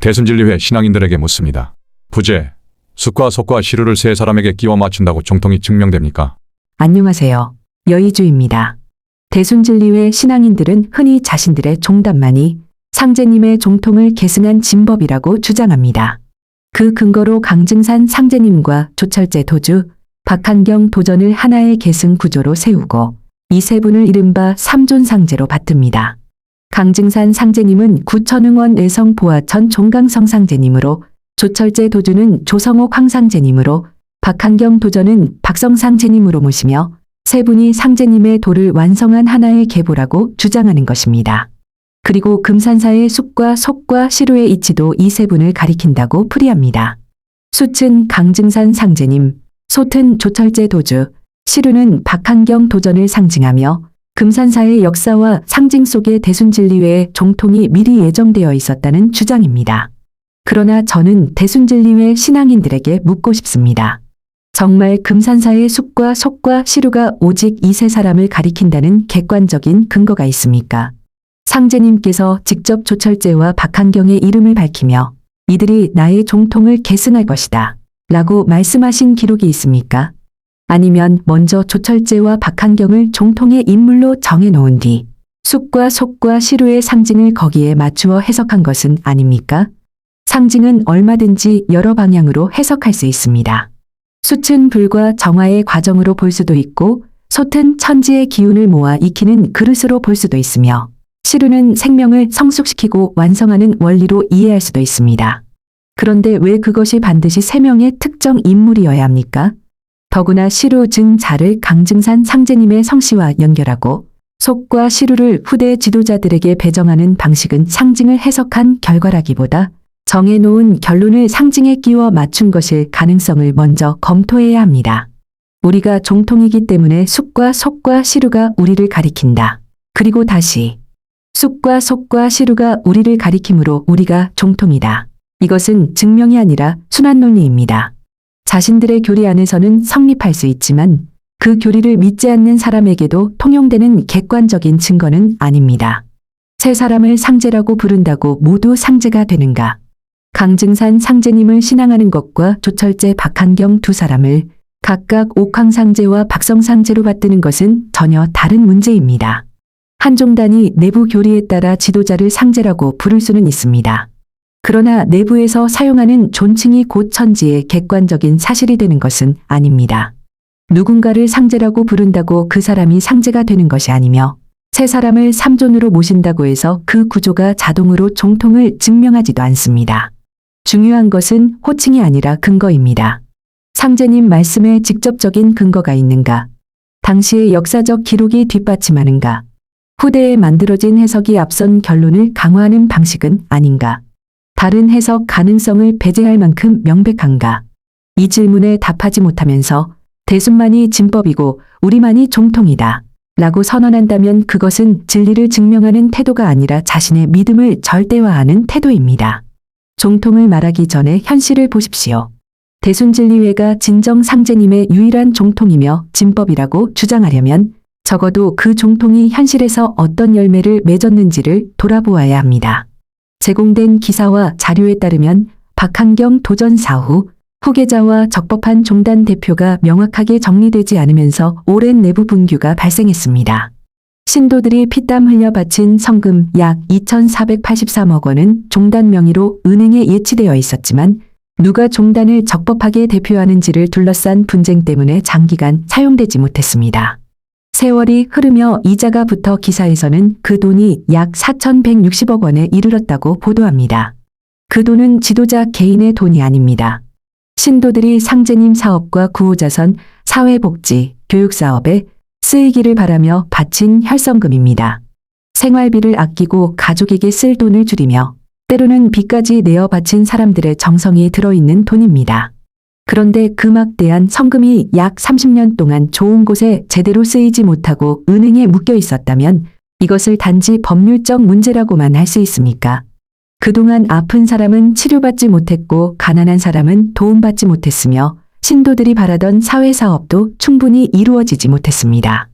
대순진리회 신앙인들에게 묻습니다. 부재, 숫과 속과 시루를 세 사람에게 끼워 맞춘다고 정통이 증명됩니까? 안녕하세요. 여의주입니다. 대순진리회 신앙인들은 흔히 자신들의 종단만이 상제님의 종통을 계승한 진법이라고 주장합니다. 그 근거로 강증산 상제님과 조철제 도주, 박한경 도전을 하나의 계승 구조로 세우고 이 세 분을 이른바 삼존상제로 받듭니다. 강증산 상제님은 구천흥원 의성 보아천 종강성 상제님으로, 조철제 도주는 조성옥 황상제님으로, 박한경 도전은 박성상제님으로 모시며 세 분이 상제님의 도를 완성한 하나의 계보라고 주장하는 것입니다. 그리고 금산사의 숫과 속과 시루의 이치도 이 세 분을 가리킨다고 풀이합니다. 숫은 강증산 상제님, 솥은 조철제 도주, 시루는 박한경 도전을 상징하며 금산사의 역사와 상징 속에 대순진리회의 종통이 미리 예정되어 있었다는 주장입니다. 그러나 저는 대순진리회 신앙인들에게 묻고 싶습니다. 정말 금산사의 숫과 속과 시루가 오직 이 세 사람을 가리킨다는 객관적인 근거가 있습니까? 상제님께서 직접 조철제와 박한경의 이름을 밝히며 이들이 나의 종통을 계승할 것이다 라고 말씀하신 기록이 있습니까? 아니면 먼저 조철제와 박한경을 종통의 인물로 정해놓은 뒤 숫과 속과 시루의 상징을 거기에 맞추어 해석한 것은 아닙니까? 상징은 얼마든지 여러 방향으로 해석할 수 있습니다. 숫은 불과 정화의 과정으로 볼 수도 있고, 솥은 천지의 기운을 모아 익히는 그릇으로 볼 수도 있으며, 시루는 생명을 성숙시키고 완성하는 원리로 이해할 수도 있습니다. 그런데 왜 그것이 반드시 세 명의 특정 인물이어야 합니까? 더구나 시루 증자를 강증산 상제님의 성씨와 연결하고 솥과 시루를 후대 지도자들에게 배정하는 방식은 상징을 해석한 결과라기보다 정해놓은 결론을 상징에 끼워 맞춘 것일 가능성을 먼저 검토해야 합니다. 우리가 종통이기 때문에 숫과 속과 시루가 우리를 가리킨다. 그리고 다시 숫과 속과 시루가 우리를 가리키므로 우리가 종통이다. 이것은 증명이 아니라 순환 논리입니다. 자신들의 교리 안에서는 성립할 수 있지만 그 교리를 믿지 않는 사람에게도 통용되는 객관적인 증거는 아닙니다. 세 사람을 상제라고 부른다고 모두 상제가 되는가? 강증산 상제님을 신앙하는 것과 조철제 박한경 두 사람을 각각 옥황상제와 박성상제로 받드는 것은 전혀 다른 문제입니다. 한 종단이 내부 교리에 따라 지도자를 상제라고 부를 수는 있습니다. 그러나 내부에서 사용하는 존칭이 곧 천지의 객관적인 사실이 되는 것은 아닙니다. 누군가를 상제라고 부른다고 그 사람이 상제가 되는 것이 아니며 세 사람을 삼존으로 모신다고 해서 그 구조가 자동으로 종통을 증명하지도 않습니다. 중요한 것은 호칭이 아니라 근거입니다. 상제님 말씀에 직접적인 근거가 있는가? 당시의 역사적 기록이 뒷받침하는가? 후대에 만들어진 해석이 앞선 결론을 강화하는 방식은 아닌가? 다른 해석 가능성을 배제할 만큼 명백한가? 이 질문에 답하지 못하면서 대순만이 진법이고 우리만이 종통이다 라고 선언한다면 그것은 진리를 증명하는 태도가 아니라 자신의 믿음을 절대화하는 태도입니다. 종통을 말하기 전에 현실을 보십시오. 대순진리회가 진정 상제님의 유일한 종통이며 진법이라고 주장하려면 적어도 그 종통이 현실에서 어떤 열매를 맺었는지를 돌아보아야 합니다. 제공된 기사와 자료에 따르면 박한경 도전 사후 후계자와 적법한 종단 대표가 명확하게 정리되지 않으면서 오랜 내부 분규가 발생했습니다. 신도들이 피땀 흘려 바친 성금 약 2,483억 원은 종단 명의로 은행에 예치되어 있었지만 누가 종단을 적법하게 대표하는지를 둘러싼 분쟁 때문에 장기간 사용되지 못했습니다. 세월이 흐르며 이자가 붙어 기사에서는 그 돈이 약 4,160억 원에 이르렀다고 보도합니다. 그 돈은 지도자 개인의 돈이 아닙니다. 신도들이 상제님 사업과 구호자선, 사회복지, 교육사업에 쓰이기를 바라며 바친 혈성금입니다. 생활비를 아끼고 가족에게 쓸 돈을 줄이며 때로는 빚까지 내어 바친 사람들의 정성이 들어있는 돈입니다. 그런데 그 막대한 성금이 약 30년 동안 좋은 곳에 제대로 쓰이지 못하고 은행에 묶여 있었다면 이것을 단지 법률적 문제라고만 할 수 있습니까? 그동안 아픈 사람은 치료받지 못했고 가난한 사람은 도움받지 못했으며 신도들이 바라던 사회사업도 충분히 이루어지지 못했습니다.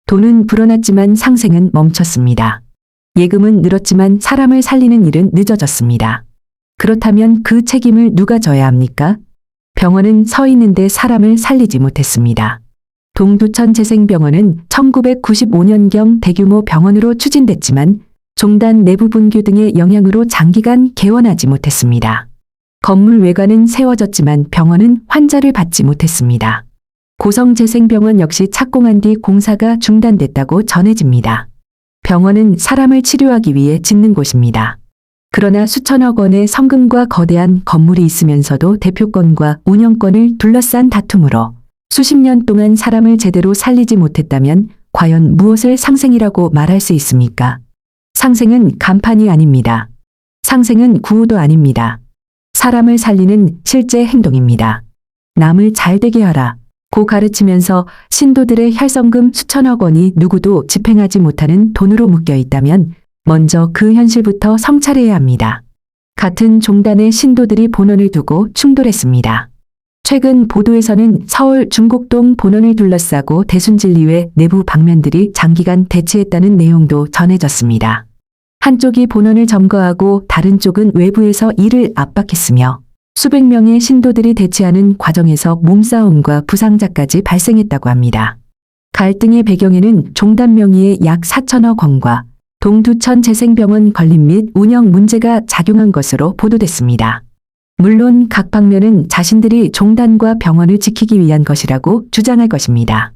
돈은 불어났지만 상생은 멈췄습니다. 예금은 늘었지만 사람을 살리는 일은 늦어졌습니다. 그렇다면 그 책임을 누가 져야 합니까? 병원은 서 있는데 사람을 살리지 못했습니다. 동두천 재생병원은 1995년경 대규모 병원으로 추진됐지만 종단 내부 분규 등의 영향으로 장기간 개원하지 못했습니다. 건물 외관은 세워졌지만 병원은 환자를 받지 못했습니다. 고성재생병원 역시 착공한 뒤 공사가 중단됐다고 전해집니다. 병원은 사람을 치료하기 위해 짓는 곳입니다. 그러나 수천억 원의 성금과 거대한 건물이 있으면서도 대표권과 운영권을 둘러싼 다툼으로 수십 년 동안 사람을 제대로 살리지 못했다면 과연 무엇을 상생이라고 말할 수 있습니까? 상생은 간판이 아닙니다. 상생은 구호도 아닙니다. 사람을 살리는 실제 행동입니다. 남을 잘되게 하라 고 가르치면서 신도들의 혈성금 수천억 원이 누구도 집행하지 못하는 돈으로 묶여 있다면 먼저 그 현실부터 성찰해야 합니다. 같은 종단의 신도들이 본원을 두고 충돌했습니다. 최근 보도에서는 서울 중곡동 본원을 둘러싸고 대순진리회 내부 방면들이 장기간 대치했다는 내용도 전해졌습니다. 한쪽이 본원을 점거하고 다른 쪽은 외부에서 이를 압박했으며 수백 명의 신도들이 대치하는 과정에서 몸싸움과 부상자까지 발생했다고 합니다. 갈등의 배경에는 종단 명의의 약 4천억 원과 동두천 재생병원 건립 및 운영 문제가 작용한 것으로 보도됐습니다. 물론 각 방면은 자신들이 종단과 병원을 지키기 위한 것이라고 주장할 것입니다.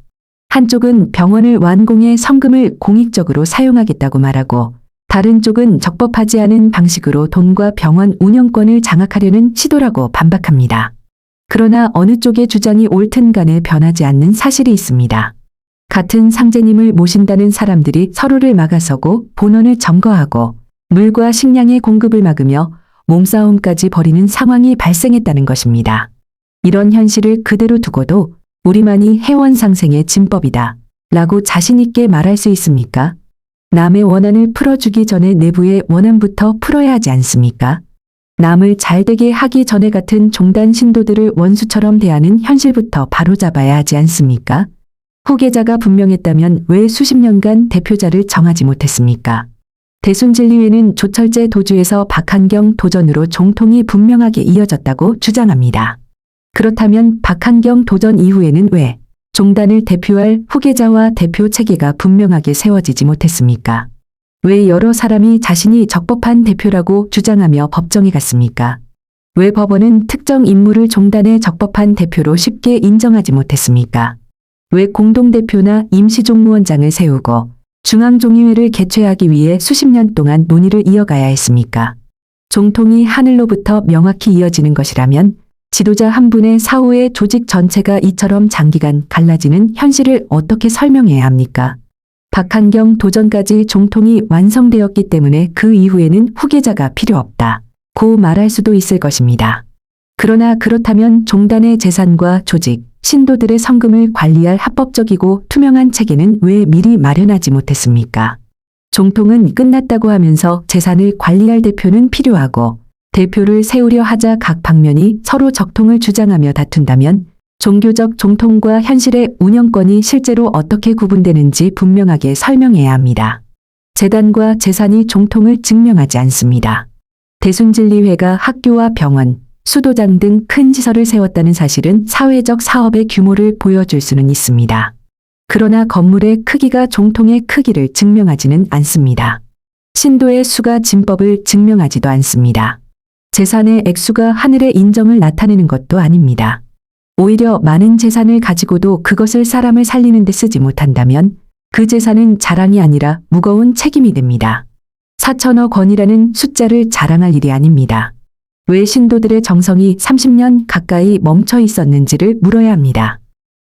한쪽은 병원을 완공해 성금을 공익적으로 사용하겠다고 말하고 다른 쪽은 적법하지 않은 방식으로 돈과 병원 운영권을 장악하려는 시도라고 반박합니다. 그러나 어느 쪽의 주장이 옳든 간에 변하지 않는 사실이 있습니다. 같은 상제님을 모신다는 사람들이 서로를 막아서고 본원을 점거하고 물과 식량의 공급을 막으며 몸싸움까지 벌이는 상황이 발생했다는 것입니다. 이런 현실을 그대로 두고도 우리만이 해원상생의 진법이다 라고 자신있게 말할 수 있습니까? 남의 원한을 풀어주기 전에 내부의 원한부터 풀어야 하지 않습니까? 남을 잘되게 하기 전에 같은 종단 신도들을 원수처럼 대하는 현실부터 바로잡아야 하지 않습니까? 후계자가 분명했다면 왜 수십 년간 대표자를 정하지 못했습니까? 대순진리회는 조철제 도주에서 박한경 도전으로 종통이 분명하게 이어졌다고 주장합니다. 그렇다면 박한경 도전 이후에는 왜 종단을 대표할 후계자와 대표 체계가 분명하게 세워지지 못했습니까? 왜 여러 사람이 자신이 적법한 대표라고 주장하며 법정에 갔습니까? 왜 법원은 특정 인물을 종단의 적법한 대표로 쉽게 인정하지 못했습니까? 왜 공동대표나 임시종무원장을 세우고 중앙종의회를 개최하기 위해 수십 년 동안 논의를 이어가야 했습니까? 종통이 하늘로부터 명확히 이어지는 것이라면 지도자 한 분의 사후에 조직 전체가 이처럼 장기간 갈라지는 현실을 어떻게 설명해야 합니까? 박한경 도전까지 종통이 완성되었기 때문에 그 이후에는 후계자가 필요 없다 고 말할 수도 있을 것입니다. 그러나 그렇다면 종단의 재산과 조직, 신도들의 성금을 관리할 합법적이고 투명한 체계는 왜 미리 마련하지 못했습니까? 종통은 끝났다고 하면서 재산을 관리할 대표는 필요하고 대표를 세우려 하자 각 방면이 서로 적통을 주장하며 다툰다면 종교적 종통과 현실의 운영권이 실제로 어떻게 구분되는지 분명하게 설명해야 합니다. 재단과 재산이 종통을 증명하지 않습니다. 대순진리회가 학교와 병원, 수도장 등 큰 시설을 세웠다는 사실은 사회적 사업의 규모를 보여줄 수는 있습니다. 그러나 건물의 크기가 종통의 크기를 증명하지는 않습니다. 신도의 수가 진법을 증명하지도 않습니다. 재산의 액수가 하늘의 인정을 나타내는 것도 아닙니다. 오히려 많은 재산을 가지고도 그것을 사람을 살리는 데 쓰지 못한다면 그 재산은 자랑이 아니라 무거운 책임이 됩니다. 4천억 원이라는 숫자를 자랑할 일이 아닙니다. 왜 신도들의 정성이 30년 가까이 멈춰 있었는지를 물어야 합니다.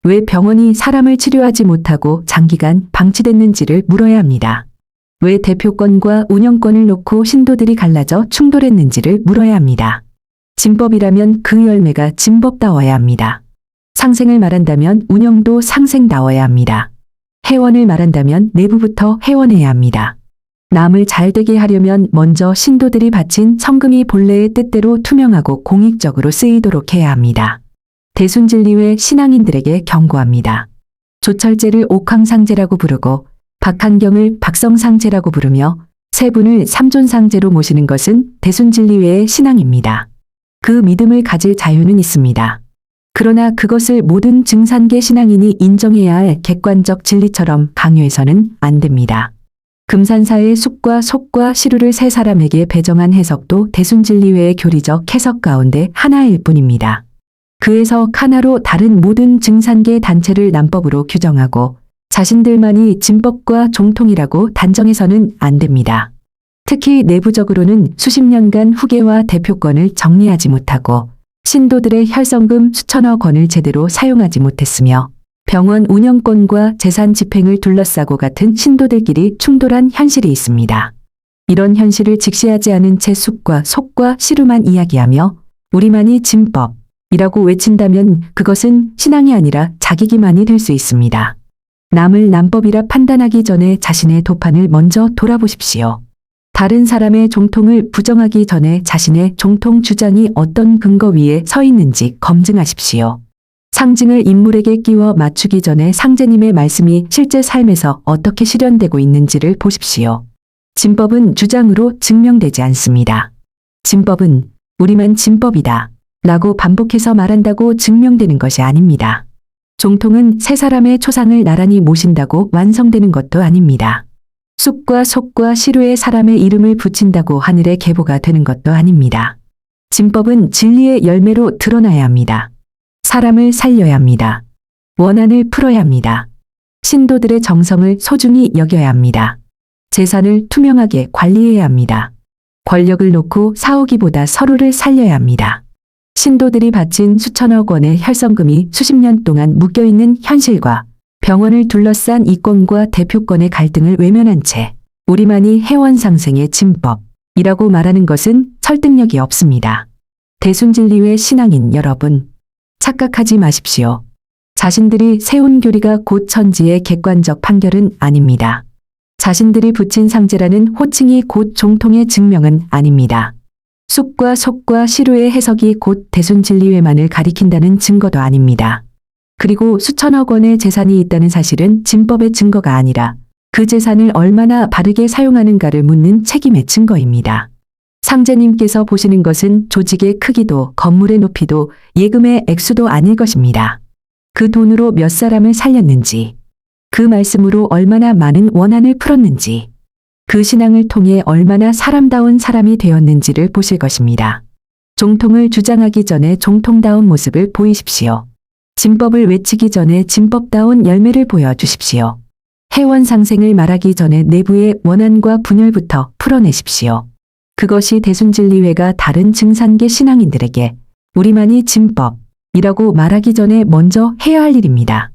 왜 병원이 사람을 치료하지 못하고 장기간 방치됐는지를 물어야 합니다. 왜 대표권과 운영권을 놓고 신도들이 갈라져 충돌했는지를 물어야 합니다. 진법이라면 그 열매가 진법다워야 합니다. 상생을 말한다면 운영도 상생다워야 합니다. 해원을 말한다면 내부부터 해원해야 합니다. 남을 잘되게 하려면 먼저 신도들이 바친 성금이 본래의 뜻대로 투명하고 공익적으로 쓰이도록 해야 합니다. 대순진리회 신앙인들에게 경고합니다. 조철제를 옥황상제라고 부르고 박한경을 박성상제라고 부르며 세 분을 삼존상제로 모시는 것은 대순진리회의 신앙입니다. 그 믿음을 가질 자유는 있습니다. 그러나 그것을 모든 증산계 신앙인이 인정해야 할 객관적 진리처럼 강요해서는 안 됩니다. 금산사의 숫과 속과 시루를 세 사람에게 배정한 해석도 대순진리회의 교리적 해석 가운데 하나일 뿐입니다. 그 해석 하나로 다른 모든 증산계 단체를 남법으로 규정하고 자신들만이 진법과 종통이라고 단정해서는 안 됩니다. 특히 내부적으로는 수십 년간 후계와 대표권을 정리하지 못하고 신도들의 혈성금 수천억 원을 제대로 사용하지 못했으며 병원 운영권과 재산 집행을 둘러싸고 같은 신도들끼리 충돌한 현실이 있습니다. 이런 현실을 직시하지 않은 채 숫과 속과 시루만 이야기하며 우리만이 진법이라고 외친다면 그것은 신앙이 아니라 자기기만이 될 수 있습니다. 남을 남법이라 판단하기 전에 자신의 도판을 먼저 돌아보십시오. 다른 사람의 종통을 부정하기 전에 자신의 종통 주장이 어떤 근거 위에 서 있는지 검증하십시오. 상징을 인물에게 끼워 맞추기 전에 상제님의 말씀이 실제 삶에서 어떻게 실현되고 있는지를 보십시오. 진법은 주장으로 증명되지 않습니다. 진법은 우리만 진법이다 라고 반복해서 말한다고 증명되는 것이 아닙니다. 종통은 세 사람의 초상을 나란히 모신다고 완성되는 것도 아닙니다. 숫과 속과 시루에 사람의 이름을 붙인다고 하늘의 계보가 되는 것도 아닙니다. 진법은 진리의 열매로 드러나야 합니다. 사람을 살려야 합니다. 원한을 풀어야 합니다. 신도들의 정성을 소중히 여겨야 합니다. 재산을 투명하게 관리해야 합니다. 권력을 놓고 싸우기보다 서로를 살려야 합니다. 신도들이 바친 수천억 원의 혈성금이 수십 년 동안 묶여있는 현실과 병원을 둘러싼 이권과 대표권의 갈등을 외면한 채 우리만이 해원상생의 진법이라고 말하는 것은 설득력이 없습니다. 대순진리회 신앙인 여러분, 착각하지 마십시오. 자신들이 세운 교리가 곧 천지의 객관적 판결은 아닙니다. 자신들이 붙인 상제라는 호칭이 곧 종통의 증명은 아닙니다. 숫과 속과 시루의 해석이 곧 대순진리회만을 가리킨다는 증거도 아닙니다. 그리고 수천억 원의 재산이 있다는 사실은 진법의 증거가 아니라 그 재산을 얼마나 바르게 사용하는가를 묻는 책임의 증거입니다. 상제님께서 보시는 것은 조직의 크기도 건물의 높이도 예금의 액수도 아닐 것입니다. 그 돈으로 몇 사람을 살렸는지, 그 말씀으로 얼마나 많은 원한을 풀었는지, 그 신앙을 통해 얼마나 사람다운 사람이 되었는지를 보실 것입니다. 종통을 주장하기 전에 종통다운 모습을 보이십시오. 진법을 외치기 전에 진법다운 열매를 보여주십시오. 해원상생을 말하기 전에 내부의 원한과 분열부터 풀어내십시오. 그것이 대순진리회가 다른 증산계 신앙인들에게 우리만이 진법이라고 말하기 전에 먼저 해야 할 일입니다.